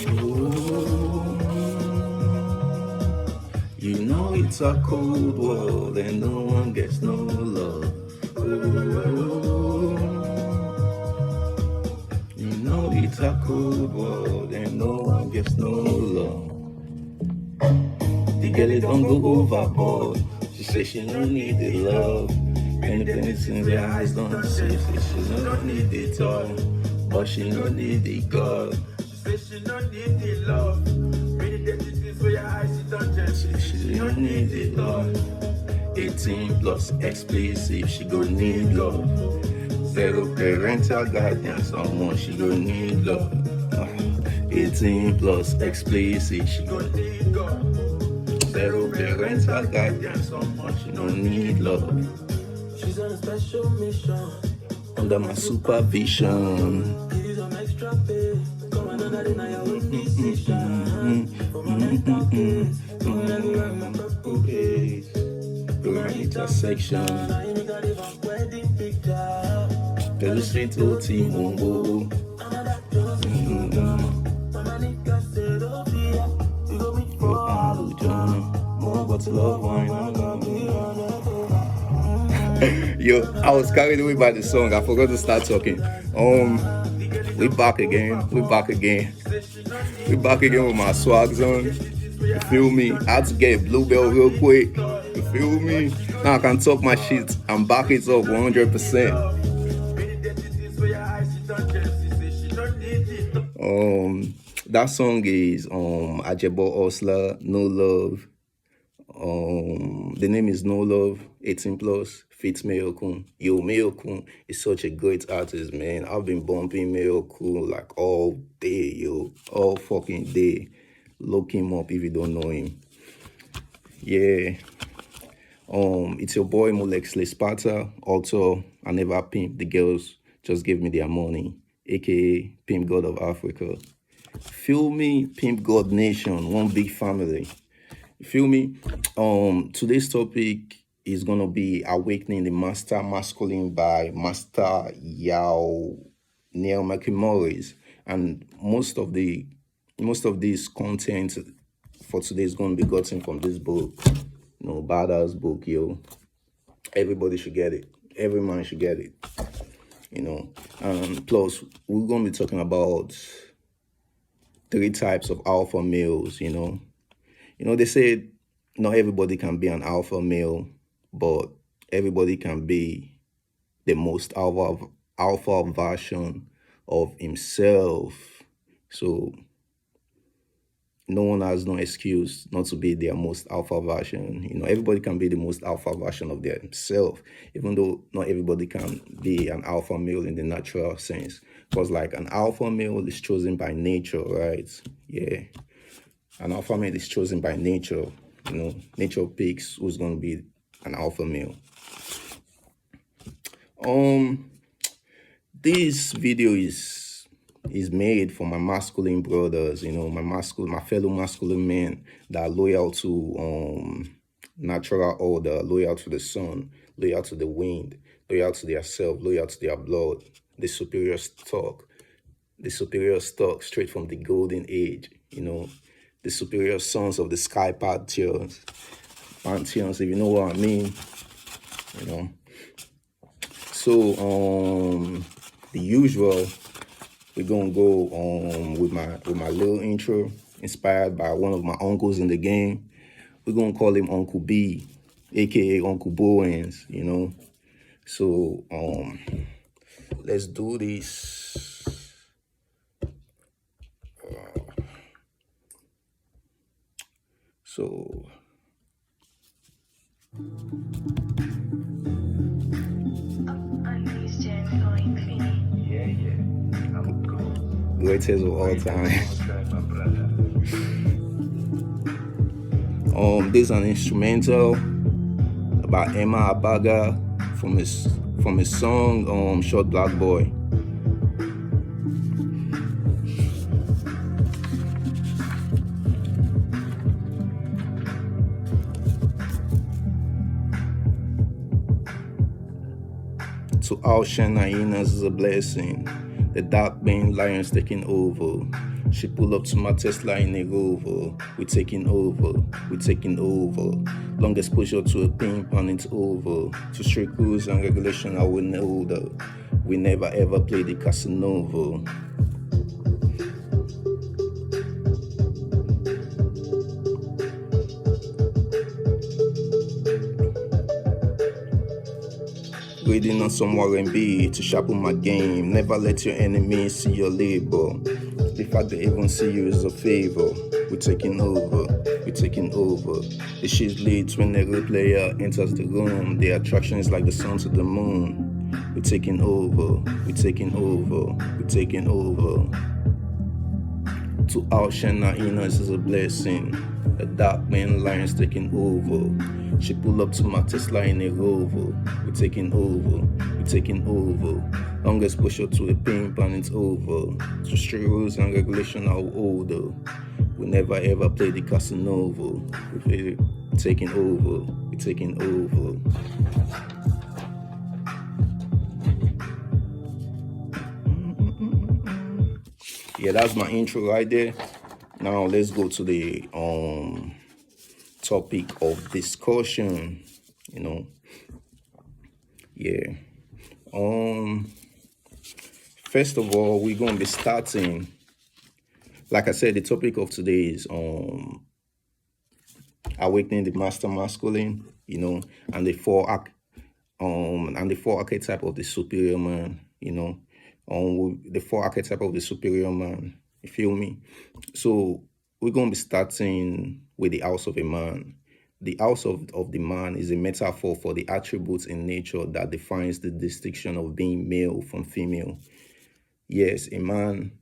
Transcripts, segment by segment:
Ooh, you know it's a cold world and no one gets no love. Ooh, you know it's a cold world and no one gets no love. The girl it don't go overboard. She says she don't need the love. Anything in her eyes don't see. She don't need it all, but she don't need the God. She says she don't need the love. Many dirty things for your eyes, she don't just. She don't need it all. 18 plus explicit, she gon' need love. Zero parental guidance, someone she gon' need love. 18 plus explicit, she gon' need God. Zero parental guidance, someone she gon' need love. She's on a special mission. Under my supervision. Give you some extra pay. Come another day, now your own decision. For my mental case. Going everywhere with my purple case. You're an intersection. Now you make a different wedding picture. Tell the street OT Mumbo. Another Josie. Mama nigga said, oh, yeah. We go meet for More but love wine. all of me on it. Yo, I was carried away by the song. I forgot to start talking. We back again. We back again with my swag on. You feel me? I had to get a bluebell real quick. You feel me? Now I can talk my shit and back it up 100%. That song is Ajebo Osla, No Love. The name is No Love, 18 plus, fits Mayokun. Yo, Mayokun is such a great artist, man. I've been bumping Mayokun like all day, yo, all fucking day. Look him up if you don't know him. Yeah. It's your boy Molex Lesparta. Also, I never pimp. The girls just give me their money, aka Pimp God of Africa. Feel me, Pimp God Nation, one big family. Feel me? Today's topic is gonna be Awakening the Master Masculine by Master Yao Neil McMorris. And most of this content for today is gonna be gotten from this book. You know, badass book, yo. Everybody should get it. Every man should get it. You know. Plus, we're gonna be talking about 3 types of alpha males, you know. You know, they say not everybody can be an alpha male, but everybody can be the most alpha version of himself. So no one has no excuse not to be their most alpha version. You know, everybody can be the most alpha version of themselves, even though not everybody can be an alpha male in the natural sense. Because like an alpha male is chosen by nature, right? Yeah. An alpha male is chosen by nature. You know, nature picks who's going to be an alpha male. This video is made for my masculine brothers, you know, my fellow masculine men that are loyal to natural order, loyal to the sun, loyal to the wind, loyal to their self, loyal to their blood, the superior stock straight from the golden age, you know, the superior sons of the sky pantheons, if you know what I mean, you know. So the usual, we're gonna go with my little intro, inspired by one of my uncles in the game. We're gonna call him Uncle B, aka Uncle Bowens, you know. So let's do this. So greatest of all time. This is an instrumental about Emma Abaga from his song Short Black Boy. To outshine hyenas is a blessing. The dark bane lions taking over. She pull up to my Tesla in a Rover. We taking over, we taking over. Long exposure to a pimp and it's over. To strict rules and regulation, I will know that. We never ever play the Casanova. Reading on some Warren B to sharpen my game. Never let your enemies see your labor. The fact they even see you is a favor. We're taking over, we're taking over. The shit leads when every player enters the room. The attraction is like the sun to the moon. We're taking over, we're taking over, we're taking over. To outshine our innocence is a blessing. The dark man lion's taking over. She pull up to my Tesla in a Rover. We're taking over, we're taking over. Long exposure to a pimp and it's over. To strict rules and regulation are older. We never ever play the Casanova. We're taking over, we're taking over. Yeah, that's my intro right there. Now let's go to the topic of discussion. Yeah. First of all, we're gonna be starting. Like I said, the topic of today is awakening the master masculine, and the four archetype of the superior man, the four archetype of the superior man. You feel me? So we're gonna be starting with the house of a man. The house of the man is a metaphor for the attributes in nature that defines the distinction of being male from female. Yes, a man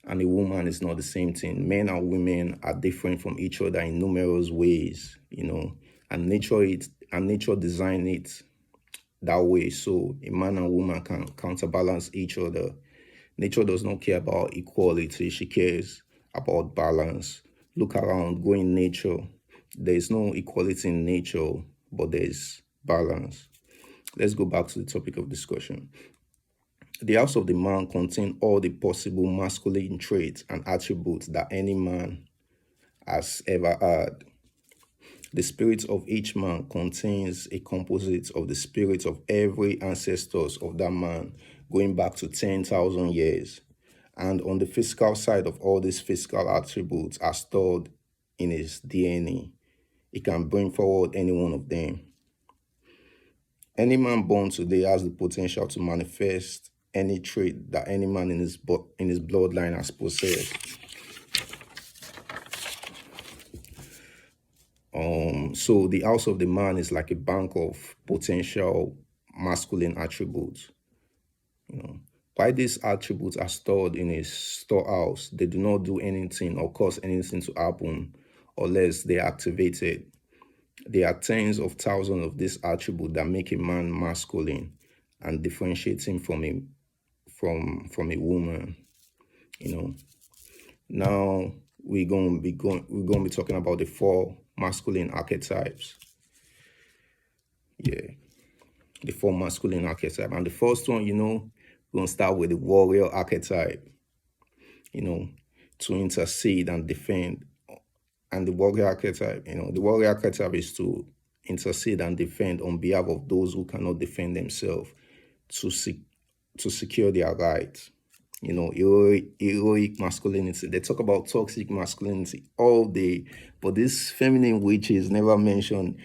and a woman is not the same thing. Men and women are different from each other in numerous ways, and nature designed it that way so a man and woman can counterbalance each other. Nature does not care about equality, she cares about balance. Look around, go in nature. There is no equality in nature, but there is balance. Let's go back to the topic of discussion. The house of the man contains all the possible masculine traits and attributes that any man has ever had. The spirit of each man contains a composite of the spirit of every ancestors of that man, going back to 10,000 years. And on the physical side of all these physical attributes are stored in his DNA. He can bring forward any one of them. Any man born today has the potential to manifest any trait that any man in his bloodline has possessed. So the house of the man is like a bank of potential masculine attributes. Why these attributes are stored in a storehouse, they do not do anything or cause anything to happen unless they are activated. There are tens of thousands of these attributes that make a man masculine and differentiate him from a woman. Now we're going to be talking about the four masculine archetypes. Yeah, the four masculine archetypes. And the first one, we're going to start with the warrior archetype. To intercede and defend. And the warrior archetype, the warrior archetype is to intercede and defend on behalf of those who cannot defend themselves, to secure their rights. Heroic masculinity. They talk about toxic masculinity all day, but this feminine witch is never mentioned.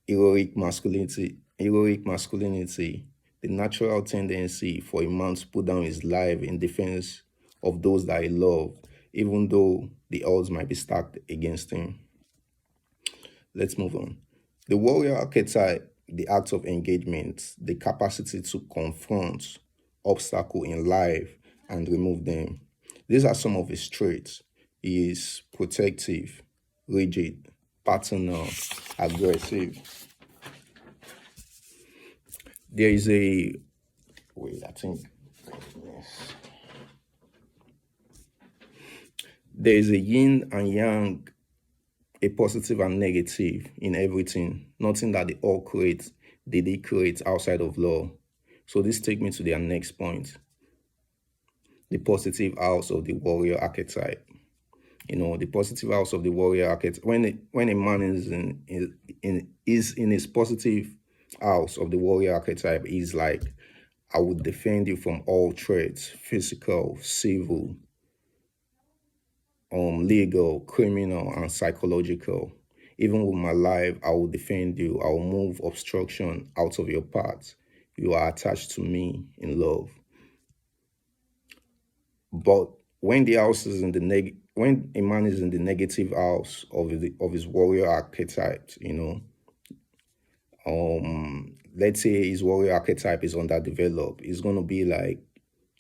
Heroic masculinity, the natural tendency for a man to put down his life in defense of those that he loves, even though the odds might be stacked against him. Let's move on. The warrior archetype, the act of engagement, the capacity to confront obstacles in life and remove them. These are some of his traits. He is protective, rigid, paternal, aggressive. There is a there is a yin and yang, a positive and negative in everything. Nothing that they all create, they create outside of law. So this takes me to their next point. the positive house of the warrior archetype. The positive house of the warrior archetype. When a man is in his positive house of the warrior archetype, he's like, I would defend you from all threats, physical, civil, legal, criminal, and psychological. Even with my life, I will defend you. I will move obstruction out of your path. You are attached to me in love. But when the house is in the when a man is in the negative house of his warrior archetype, let's say his warrior archetype is underdeveloped, it's gonna be like,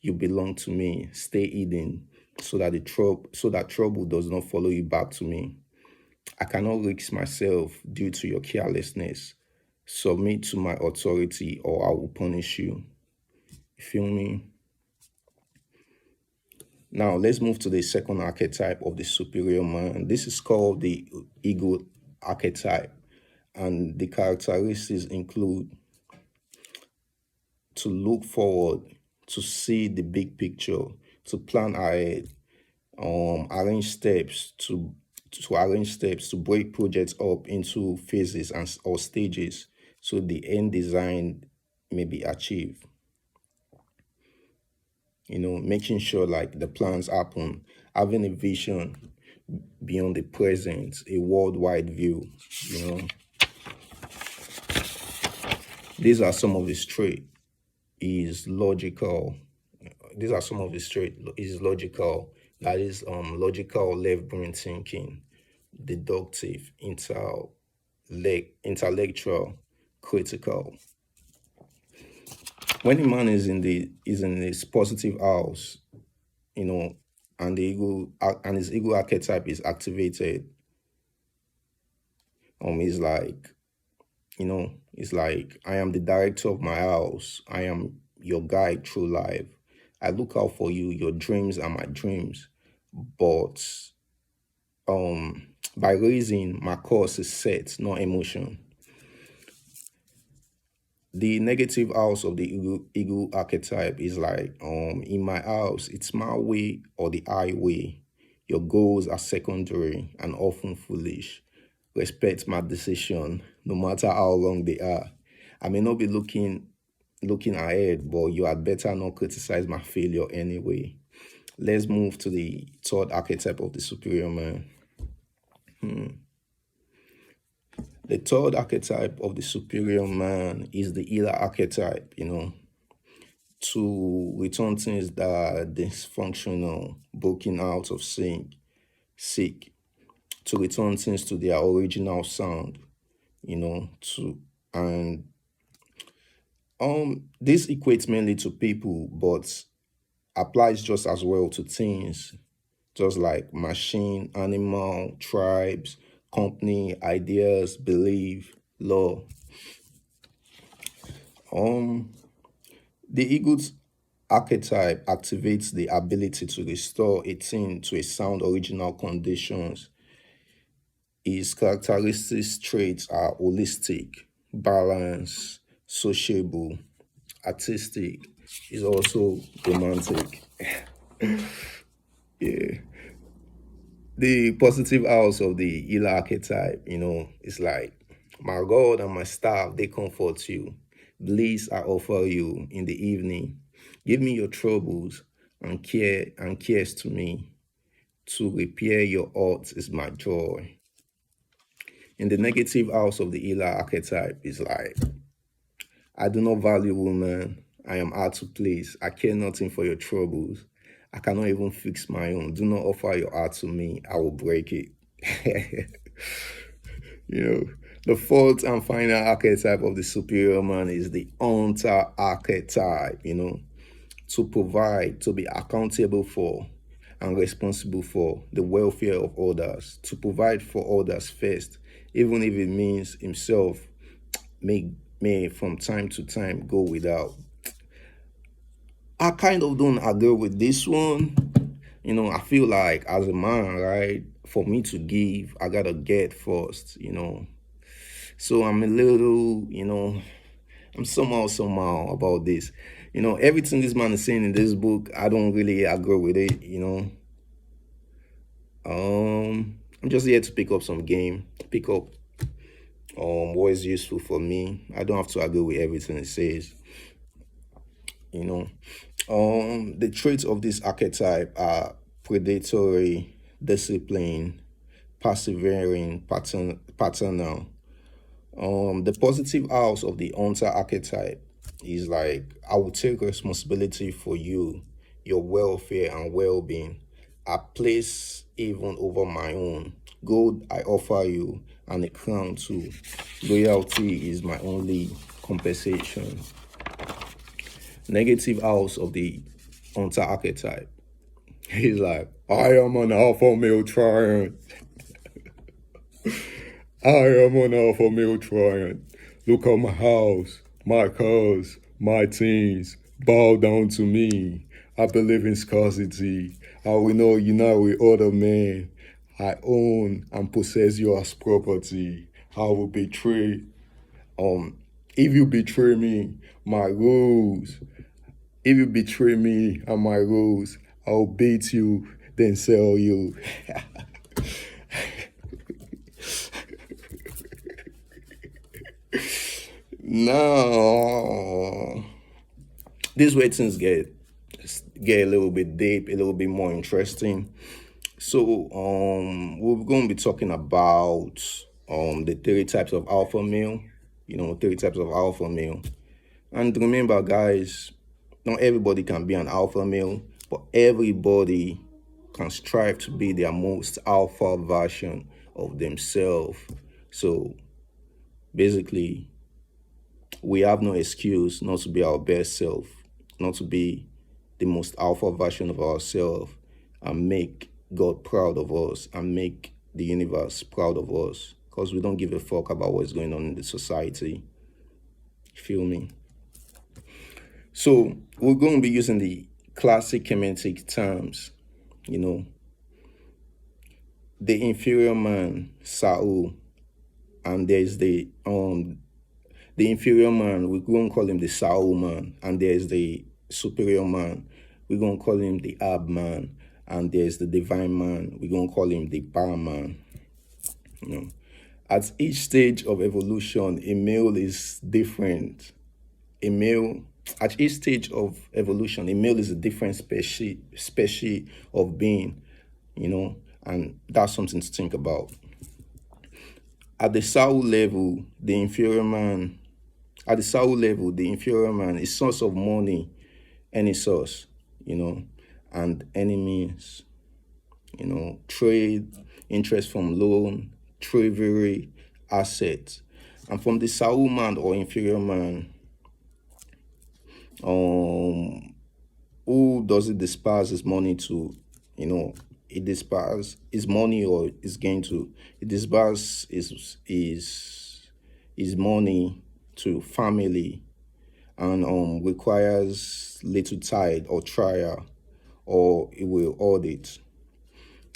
you belong to me, stay hidden, so that trouble does not follow you back to me. I cannot risk myself due to your carelessness. Submit to my authority or I will punish you. You feel me? Now let's move to the second archetype of the superior man. This is called the ego archetype, and the characteristics include to look forward, to see the big picture, to plan ahead, arrange steps to break projects up into phases or stages so the end design may be achieved. Making sure like the plans happen, having a vision beyond the present, a worldwide view. These are some of his traits. Is logical. These are some of his traits. Is logical. That is logical left brain thinking, deductive, intellectual, critical. When a man is in his positive house, and his ego archetype is activated, he's like, it's like, I am the director of my house. I am your guide through life. I look out for you. Your dreams are my dreams. But by reason, my course is set, not emotion. The negative house of the ego archetype is like, in my house, it's my way or the highway. Your goals are secondary and often foolish. Respect my decision, no matter how long they are. I may not be looking ahead, but you had better not criticize my failure anyway. Let's move to the third archetype of the superior man. The third archetype of the superior man is the healer archetype, to return things that are dysfunctional, broken out of sync, sick, to return things to their original sound, and this equates mainly to people, but applies just as well to things, just like machine, animal, tribes, company, ideas, belief, law. The ego's archetype activates the ability to restore a thing to a sound original conditions. Its characteristic traits are holistic, balanced, sociable, artistic. Is also romantic. Yeah. The positive house of the healer archetype, is like, my God and my staff, they comfort you. Bliss I offer you in the evening. Give me your troubles and cares to me. To repair your heart is my joy. In the negative house of the healer archetype is like, I do not value woman. I am hard to please. I care nothing for your troubles. I cannot even fix my own. Do not offer your heart to me. I will break it. The fourth and final archetype of the superior man is the hunter archetype, to provide, to be accountable for and responsible for the welfare of others, to provide for others first, even if it means himself may from time to time go without. I kind of don't agree with this one. I feel like as a man, right, for me to give, I gotta get first, So I'm a little, I'm somehow about this. Everything this man is saying in this book, I don't really agree with it. I'm just here to pick up some game, pick up what is useful for me. I don't have to agree with everything it says. You know, the traits of this archetype are predatory, discipline, persevering, paternal. The positive house of the hunter archetype is like, I will take responsibility for you, your welfare and well-being. I place even over my own. Gold I offer you, and a crown too. Loyalty is my only compensation. Negative house of the hunter archetype. He's like, I am an alpha male trying. I am an alpha male trying. Look at my house, my cars, my teens. Bow down to me. I believe in scarcity. I will not unite with other men. I own and possess you as property. I will betray. If you betray me, my rules. If you betray me and my rules, I'll beat you, then sell you. No, this way things get a little bit deep, a little bit more interesting. So, we're going to be talking about the 30 types of alpha male. 30 types of alpha male. And remember, guys, not everybody can be an alpha male, but everybody can strive to be their most alpha version of themselves. So, basically, we have no excuse not to be our best self, not to be the most alpha version of ourselves, and make God proud of us and make the universe proud of us, because we don't give a fuck about what's going on in the society. Feel me? So we're going to be using the classic Kemetic terms, the inferior man, Saul, and there's the inferior man, we're going to call him the Saul man, and there's the superior man, we're going to call him the Ab man, and there's the divine man, we're going to call him the Bar man. At each stage of evolution, a male is different. At each stage of evolution, a male is a different species of being, and that's something to think about. At the Saul level, the inferior man is source of money, any source, and any means, trade, interest from loan, treasury, assets. And from the Saul man or inferior man, who does it disperse his money to? It disperses his money or his gain to. It disperses his money to family, and requires little tithe or trial, or it will audit.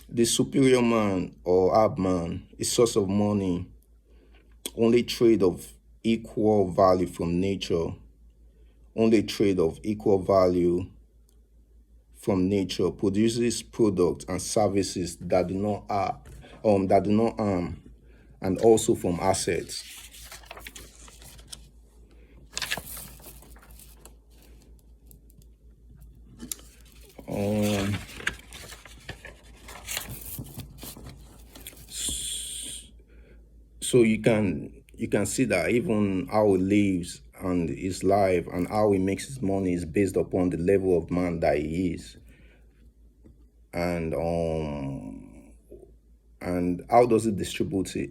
The superior man or ab man is source of money, only trade of equal value from nature. Only trade of equal value from nature produces products and services that do not harm, and also from assets. So you can see that even how he lives and his life and how he makes his money is based upon the level of man that he is. And how does it distribute it?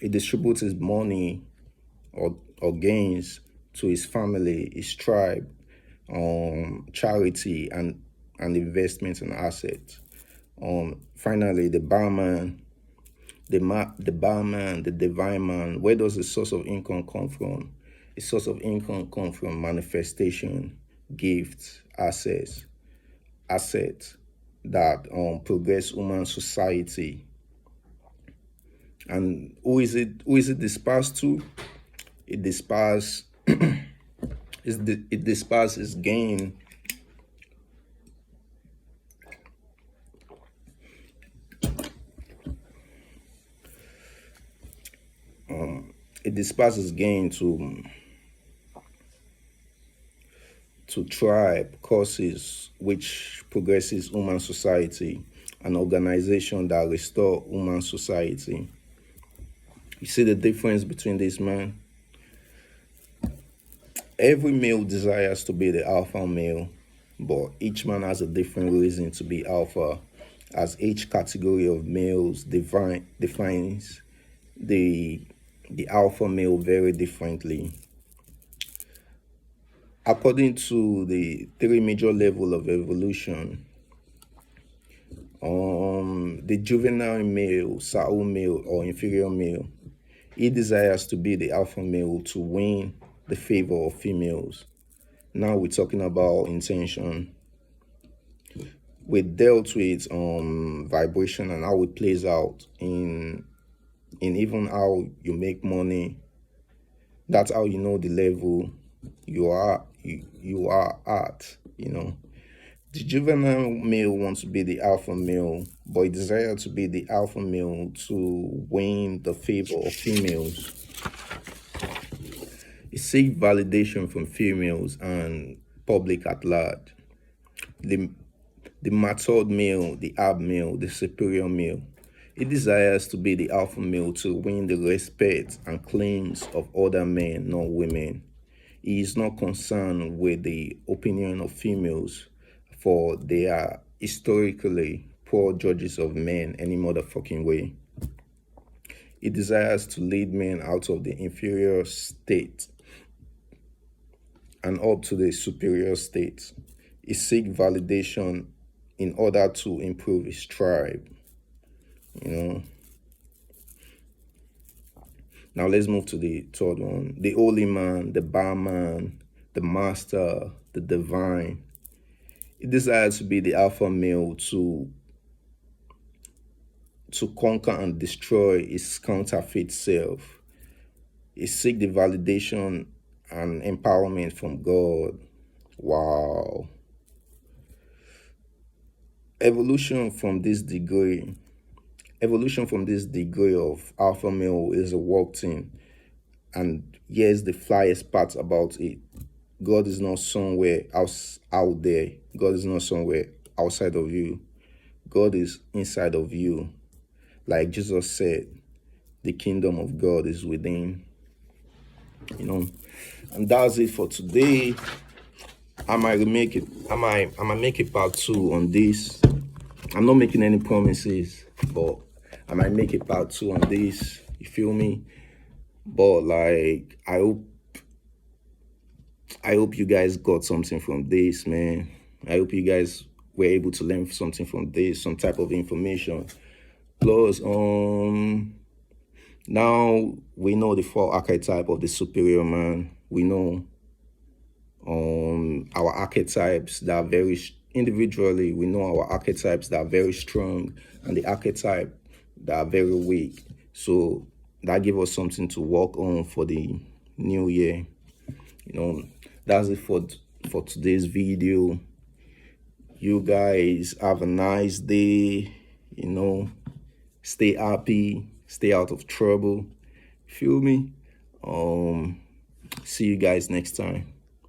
It distributes his money or gains to his family, his tribe, charity, and investments and assets. Finally, the barman, the divine man. Where does the source of income come from? The source of income comes from manifestation, gifts, assets that progress human society. And who is it dispersed to? It disperses it disperses gain. It disperses gain to tribe causes which progresses human society, an organization that restore human society. You see the difference between this, man? Every male desires to be the alpha male, but each man has a different reason to be alpha, as each category of males defines the alpha male very differently. According to the three major levels of evolution, the juvenile male, Saul male, or inferior male, he desires to be the alpha male to win the favor of females. Now we're talking about intention. We dealt with vibration and how it plays out in even how you make money. That's how you know the level you are at, The juvenile male wants to be the alpha male, but he desires to be the alpha male to win the favor of females. He seeks validation from females and public at large. The matured male, the ab male, the superior male, he desires to be the alpha male to win the respect and claims of other men, not women. He is not concerned with the opinion of females, for they are historically poor judges of men any motherfucking way. He desires to lead men out of the inferior state and up to the superior state. He seeks validation in order to improve his tribe. Now let's move to the third one. The holy man, the barman, the master, the divine. He desires to be the alpha male to conquer and destroy his counterfeit self. He seeks the validation and empowerment from God. Wow. Evolution from this degree of alpha male is a work thing. And here's the flyest part about it. God is not somewhere out there. God is not somewhere outside of you. God is inside of you. Like Jesus said, the kingdom of God is within. And that's it for today. I might make a part 2 on this. I'm not making any promises, but I might make a part 2 on this. You feel me? But like, I hope you guys got something from this, man. I hope you guys were able to learn something from this, some type of information. Plus, now we know the 4 archetype of the superior man. We know our archetypes that are very individually. We know our archetypes that are very strong and the archetype that are very weak. So that gives us something to work on for the new year. That's it for today's video. You guys have a nice day. Stay happy, stay out of trouble. Feel me? See you guys next time.